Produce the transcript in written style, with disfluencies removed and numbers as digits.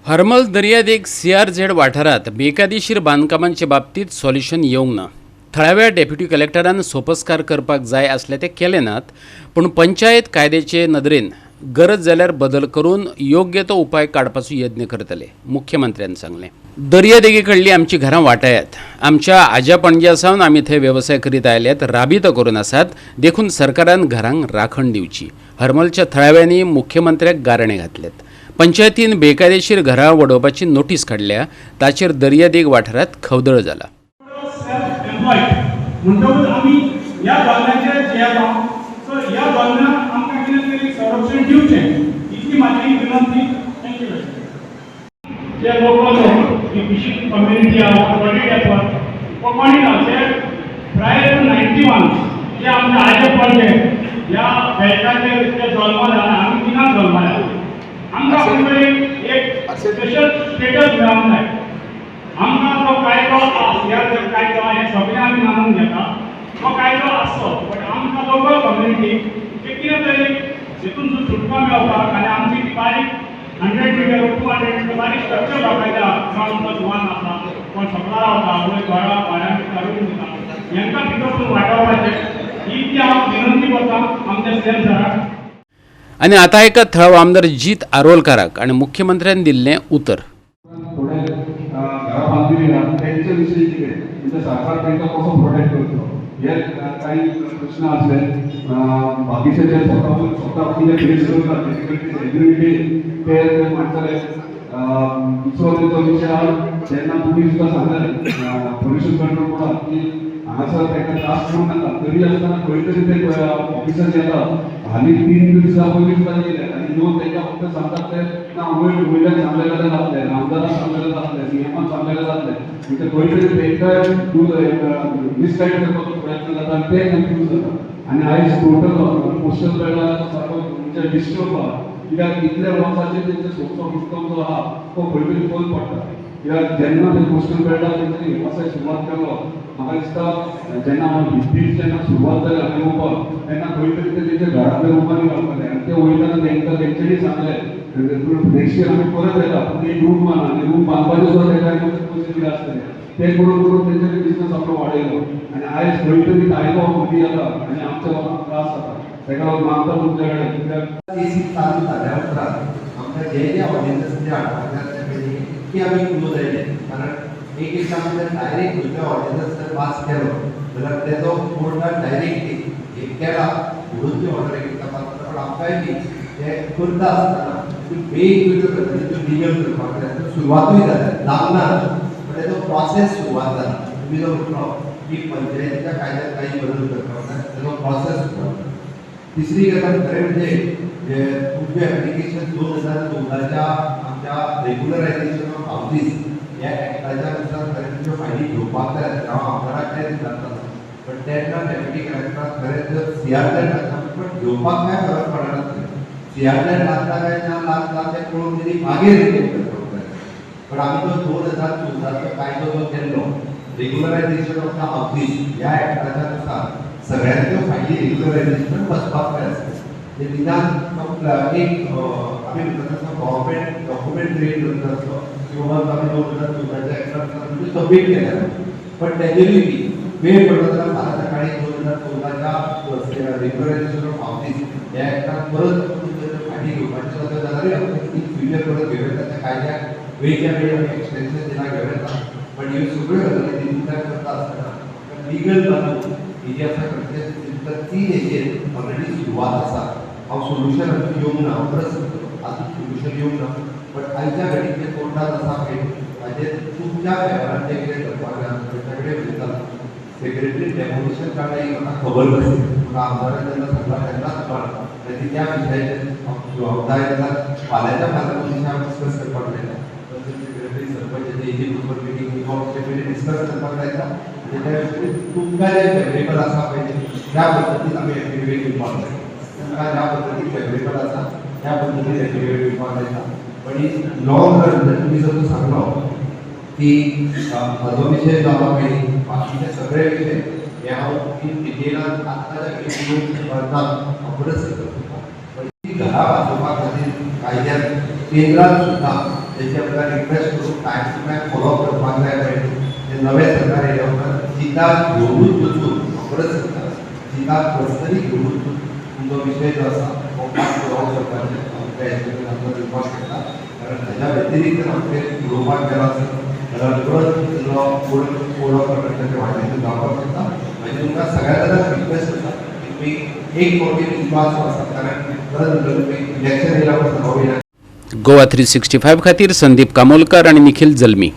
हरमल दर्यादेग CRZ वाठारात बेकायदेशीर बांदकामांचे बाबतीत सॉल्युशन येवंक ना. थळाव्या डेप्युटी कलेक्टरान सोपस्कार करपाक जाय आसले ते केले नात, पूण पंचायत कायद्याचे नदरेन गरज जाल्यार बदल करून योग्य तो उपाय काडपाचो यत्न करतले, मुख्यमंत्र्यान सांगलें. दर्यादेगे कडली आमची घरां वाटायात. आमच्या आज्या पणज्या सावन आमी थंय वेवसाय करीत आयल्यात, राबितो करून आसात. देखून सरकारान घरांक राखण दिवची. हरमलच्या थळाव्यांनी मुख्यमंत्र्याक गारणे घातलेत. पंचायतीन बेकायदेशीर घरां वडोवपाची नोटीस काडल्या, ताचेर दर्यादेग वाठारात खवदळ जाला. म्हणटकूच आमी ह्या धोरणाचेर जेयता, सो ह्या धोरणाक आमकां कितें तरी संरक्षण दिवचें, इतली म्हाजी विनंती. थँक्यू. जे लोकल फिशींग कम्युनिटी आहा, कोणी येतात, कोणी ना, जे प्रायर टू 91 जे आमचे आजे पणजे ह्या बेल्टाचेर जे जल्मले आमी तिगां जल्मल्या. आमकां खंय एक स्पेशल स्टेटस मेळोंक जाय. आमकां तो कायदो CRZ कायदो हे सगळे आमी मानून घेता, तो कायदो आसचो, पण आमकां लोकल कम्युनिटीक कितें तरी हितून सुटका मेळपाक आनी आमची ती बारीक 100 मिटर 200 मिटर बारीक स्ट्रक्चर वापरता. ग्राउंड प्लस 1 आसा, कोण सकला रावता, कोण घरा भाड्यान काडून दिता, हेंकां भितर वाटावपाचें ही ती हांव विनंती करता आमच्या CM सराक. आनी आतां एका थळाव आमदार जीत आरोलकाराक आनी मुख्यमंत्र्यान दिल्लें उतर. थोडे घरा बांधलेली ना त्यांच्या विषयी कितें म्हणजे सरकार तांकां कसो प्रोटेक्ट करतलो हे काही प्रश्न आसले. बाकीचे जे स्वता कितें फेस करतात डिफिकल्टीज एग्रिविटी ते म्हणटाले. दुसरो तेचो विशय जेन्ना तुमी सुद्दां सांगले पोल्युशन कंट्रोल बोर्डाक की हांगासर तांकां त्रास करूंक नाका, तरी आसतना खंय तरी ते ऑफिसर येतात. हालीं 3 दिसां पयलीं सुद्दां गेले आनी येवन तांकां फक्त सांगतात ते ना वयल्यान सांगलेलें जातलें, आमदाराक सांगलेलें जातलें, CMाक सांगलेलें जातलें. म्हणजे खंय तरी तांकां मिसगायड करपाचो प्रयत्न जाता आनी ते कन्फ्यूज जाता. आनी आयज टोटल पोस्टल बेल्टाचो सारको म्हणजे डिस्टर्ब आहा, कित्याक इतल्या वर्सांचेर तेंचे सोर्स ऑफ इनकम जो आहा तो खंय तरी बंद पडटा. कित्याक जेन्ना ते पोस्टल बेल्टाक तेंच्यांनी वेवसाय सुरवात केलो, म्हाका दिसता जेन्ना भिंत जेन्ना सुरवात जाली हांवें येवपाक, तेन्ना खंय तरी ते तेंच्या घरांतल्या रुमांनी घालताले आनी ते वयताना तांकां तेंच्यांनी सांगलें नेक्स्ट इयर आमी परत येता, पूण एक रूम बांद आनी रूम बांदपाचे सुद्दां ताका पयशे कितें आसतले ते करून करून तेंच्यांनी बिजनस आपलो वाडयलो. आनी आयज खंय तरी कायदो मदीं येता आनी आमच्या लोकांक त्रास जाता. ताका लागून मागता तुमच्या कडेन कित्याक चालू जाल्या उपरांत आमकां जे ऑर्डिनन्स जे हाडपाक की आमी क्लोज आयले. कारण एक दिसा डायरेक्ट खंयच्या ऑर्डिनन्स जर पास केलो जाल्यार तेजो कोर्टान डायरेक्ट एक केला म्हणून ती ऑर्डर एक तपासता. पण आमकांय बी ते करता आसतना वेगवेगळ्यो लिगल करपाक जाय, सुरवातूय लागना पण तेजो प्रोसेस सुरवात जाला. तुमी जो म्हटलो की पंचायतीच्या कायद्यात काही बदल करपाक जाय, तेजो प्रोसेस सुरवात जाला. तिसरी गजाल खरें म्हणजे तुमचें एप्लिकेशन 2014च्या आमच्या रेग्युलरायझेशन ऑफ हाऊसीस ह्या एक्टाच्या नुसार खरें तुमच्यो फायली घेवपाक जाय. हांव आमदाराक तें विचारता, पण तेन्ना डेप्युटी कलेक्टराक खरें जर CRZ लागता पण घेवपाक काय फरक पडना. CRZ लागता काय ना लागता तें पळोवन तरी मागीर करपाक जाय. पण आमी तो 2014चो कायदो जो केल्लो रेग्युलरायझेशन ऑफ द हाऊसीस ह्या एक्टाच्या नुसार सगळ्यांच्यो फायली रेग्युलरायझेशन बसपाक जाय आसता. ते निदान एक आमी म्हणटा गव्हर्मेंट डॉक्युमेंट क्रिएट करता आसलो किंवा आमी 2014च्या एक्टानुसार सबमीट केल्या. पण तेजेरूय बी वेळ पडलो जाल्यार फाल्यां सकाळी 2014च्या रेग्युलरायझेशन ऑफ हाऊसीस ह्या एक्टान परत फायली घेवपाची जाता जाल्यारूय आमकां इन फ्युचर परत घेवं येता. त्या कायद्याक वेळच्या वेळी आमी एक्सटेन्शन दिला घेवं येता. पण ह्यो सगळ्यो गजाली विचार करता आसतना लिगल बाजू ही जी आसा तर ती हेजेर ऑलरेडी सुरवात आसा. हांव सोल्युशन अजून येवंक ना, परत आजून सोल्युशन येवंक ना. पण आयच्या घडीक जे कोर्टात आसा पळय हाजेर तुमच्या फेवरान जें कितें करपाक जाय ताचे कडेन उलयतालो. सेक्रेटरी डेमोलिशन काडला ही म्हाका खबर नासली. म्हाका आमदारान जेन्ना सांगला तेन्नाच कळ्ळें. आनी त्या विशयाचेर जबाबदारी जाल्यार फाल्यांच्या फाल्यां दिसा डिस्कस करपाक जाय. सेक्रेटरी सरपंचाची हेजी बरोबर मिटींग किंवा डिस्कस करपाक जायता. तुमकां जे फेवरेबल आसा पळय त्या पद्दतीन आमी एफिडेवीट दिवपाक जाय. तुमकां ज्या पद्दतीन फेवरेबल आसा त्या पद्दतीन एफिडेवीट दिवपाक जायता. पण ही लॉंग रन तुमी जर सांगलो की म्हजो विशय जो आसा पळय बाकीचे सगळे विशय हे हांव इन डिटेलान आत्ताच्या करतात परत करता. पण ती घरां वाचोवपा खातीर कायद्यात केंद्रान सुद्दां तेचे आमकां रिक्वेस्ट करून टायम टू टायम फॉलो करपाक जाय पळय ते नवे सरकार येयल्या उपरांत जिताक घेवनूच वचून खबरच सांगता जिताक पर्सनली घेवनूच तुमचो विशय जो आसा हो पास करप करपाचें आमकां हेजेर आमकां दिवपाक शकता कारण ताच्या व्यतिरिक्त आमचें उलोवपाक गेलो आसत जाल्यार परत फुडो प्रकारचे वाटेचें जावपाक शकता म्हणजे तुमकां सगळ्या जाणांक रिक्वेस्ट आसा की तुमी एक फावटी विश्वास आसा कारण परत तुमी इलेक्शन येयल्या पासून हो गोवा 365 खातीर संदीप कामोलकर आणि निखिल जल्मी.